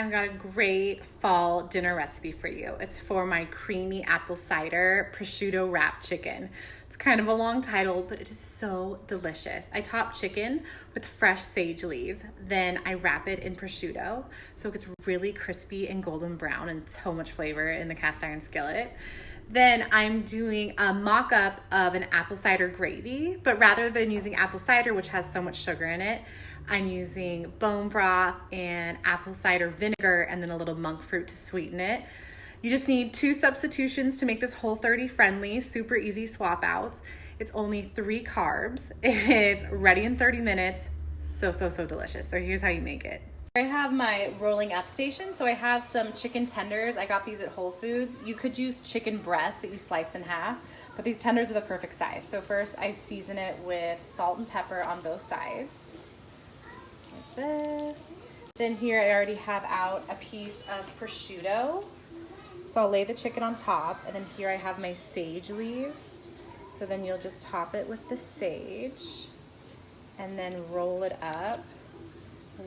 I've got a great fall dinner recipe for you. It's for my creamy apple cider prosciutto wrapped chicken. It's kind of a long title, but it is so delicious. I top chicken with fresh sage leaves, then I wrap it in prosciutto so it gets really crispy and golden brown and so much flavor in the cast iron skillet. Then I'm doing a mock-up of an apple cider gravy, but rather than using apple cider, which has so much sugar in it, I'm using bone broth and apple cider vinegar and then a little monk fruit to sweeten it. You just need 2 substitutions to make this Whole30 friendly, super easy swap outs. It's only 3 carbs. It's ready in 30 minutes. So delicious. So here's how you make it. I have my rolling up station. So I have some chicken tenders. I got these at Whole Foods. You could use chicken breast that you sliced in half, but these tenders are the perfect size. So first I season it with salt and pepper on both sides. Like this. Then here I already have out a piece of prosciutto. So I'll lay the chicken on top, and then here I have my sage leaves. So then you'll just top it with the sage and then roll it up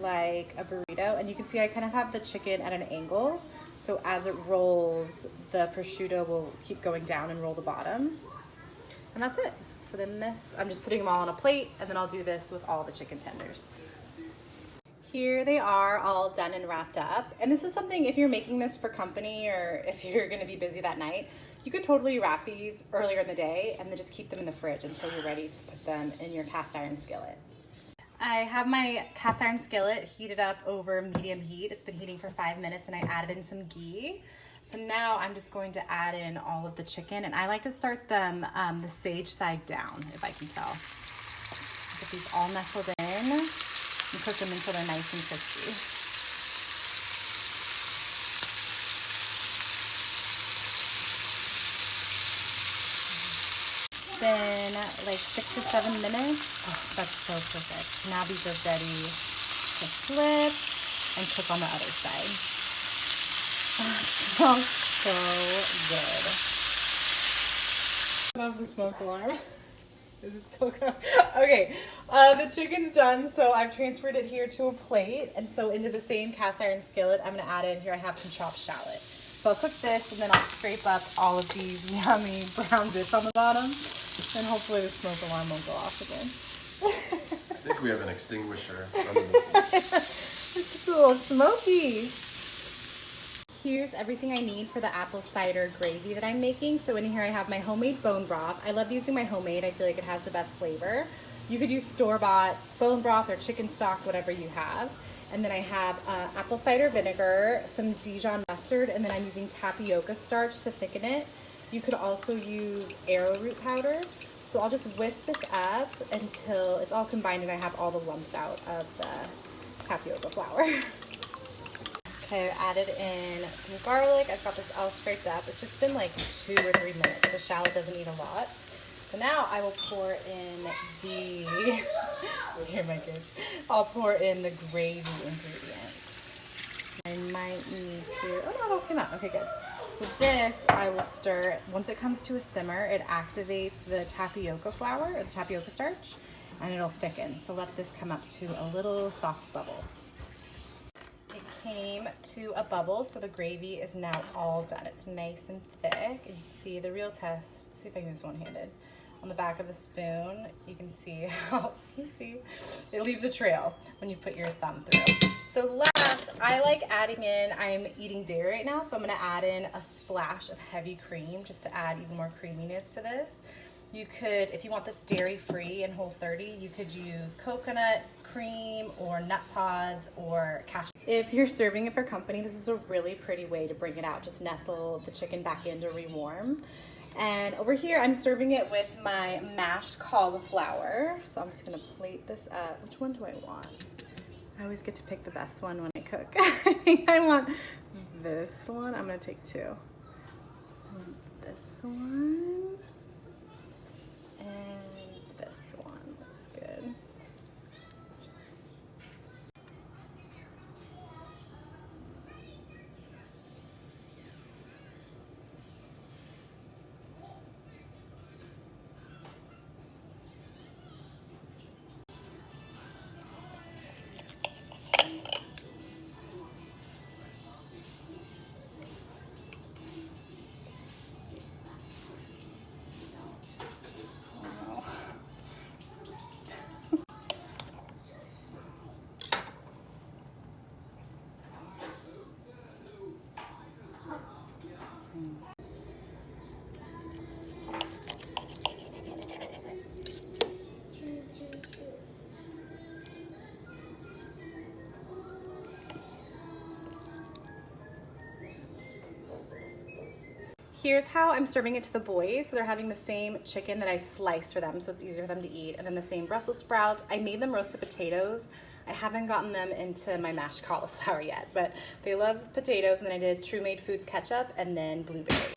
like a burrito. And you can see I kind of have the chicken at an angle. So as it rolls, the prosciutto will keep going down and roll the bottom. And that's it. So then this, I'm just putting them all on a plate, and then I'll do this with all the chicken tenders. Here they are all done and wrapped up. And this is something, if you're making this for company or if you're gonna be busy that night, you could totally wrap these earlier in the day and then just keep them in the fridge until you're ready to put them in your cast iron skillet. I have my cast iron skillet heated up over medium heat. It's been heating for 5 minutes and I added in some ghee. So now I'm just going to add in all of the chicken, and I like to start them the sage side down, if I can tell. Get these all nestled in and cook them until they're nice and crispy. Then like 6 or 7 minutes. Oh, that's so perfect. Now these are ready to flip and cook on the other side. Oh, it smells so good. I love the smoke alarm. Is it so good? Okay, the chicken's done, so I've transferred it here to a plate, and so into the same cast iron skillet, I'm gonna add in, here I have some chopped shallot. So I'll cook this, and then I'll scrape up all of these yummy brown bits on the bottom, and hopefully the smoke alarm won't go off again. I think we have an extinguisher under the It's a little smoky. Here's everything I need for the apple cider gravy that I'm making. So in here I have my homemade bone broth. I love using my homemade. I feel like it has the best flavor. You could use store-bought bone broth or chicken stock, whatever you have. And then I have apple cider vinegar, some Dijon mustard, and then I'm using tapioca starch to thicken it. You could also use arrowroot powder. So I'll just whisk this up until it's all combined and I have all the lumps out of the tapioca flour. Okay, I added in some garlic. I've got this all scraped up. It's just been like 2 or 3 minutes. The shallot doesn't need a lot. So now I will pour in the, here my kids. I'll pour in the gravy ingredients. I might need to, oh no, it all came out. Okay, good. So this I will stir. Once it comes to a simmer, it activates the tapioca flour, or the tapioca starch, and it'll thicken. So let this come up to a little soft bubble. Came to a bubble, so the gravy is now all done. It's nice and thick, and you can see the real test. Let's see if I can do this one-handed. On the back of the spoon, you can see how, you see, it leaves a trail when you put your thumb through. So last, I like adding in, I'm eating dairy right now, so I'm gonna add in a splash of heavy cream just to add even more creaminess to this. You could, if you want this dairy-free in Whole30, you could use coconut cream or nut pods or cashew. If you're serving it for company, this is a really pretty way to bring it out. Just nestle the chicken back in to rewarm. And over here, I'm serving it with my mashed cauliflower. So I'm just gonna plate this up. Which one do I want? I always get to pick the best one when I cook. I think I want this one. I'm gonna take 2. I want this one. And this one. That's good. Here's how I'm serving it to the boys. So they're having the same chicken that I sliced for them, so it's easier for them to eat. And then the same Brussels sprouts. I made them roasted potatoes. I haven't gotten them into my mashed cauliflower yet, but they love potatoes. And then I did True Made Foods ketchup and then blueberries.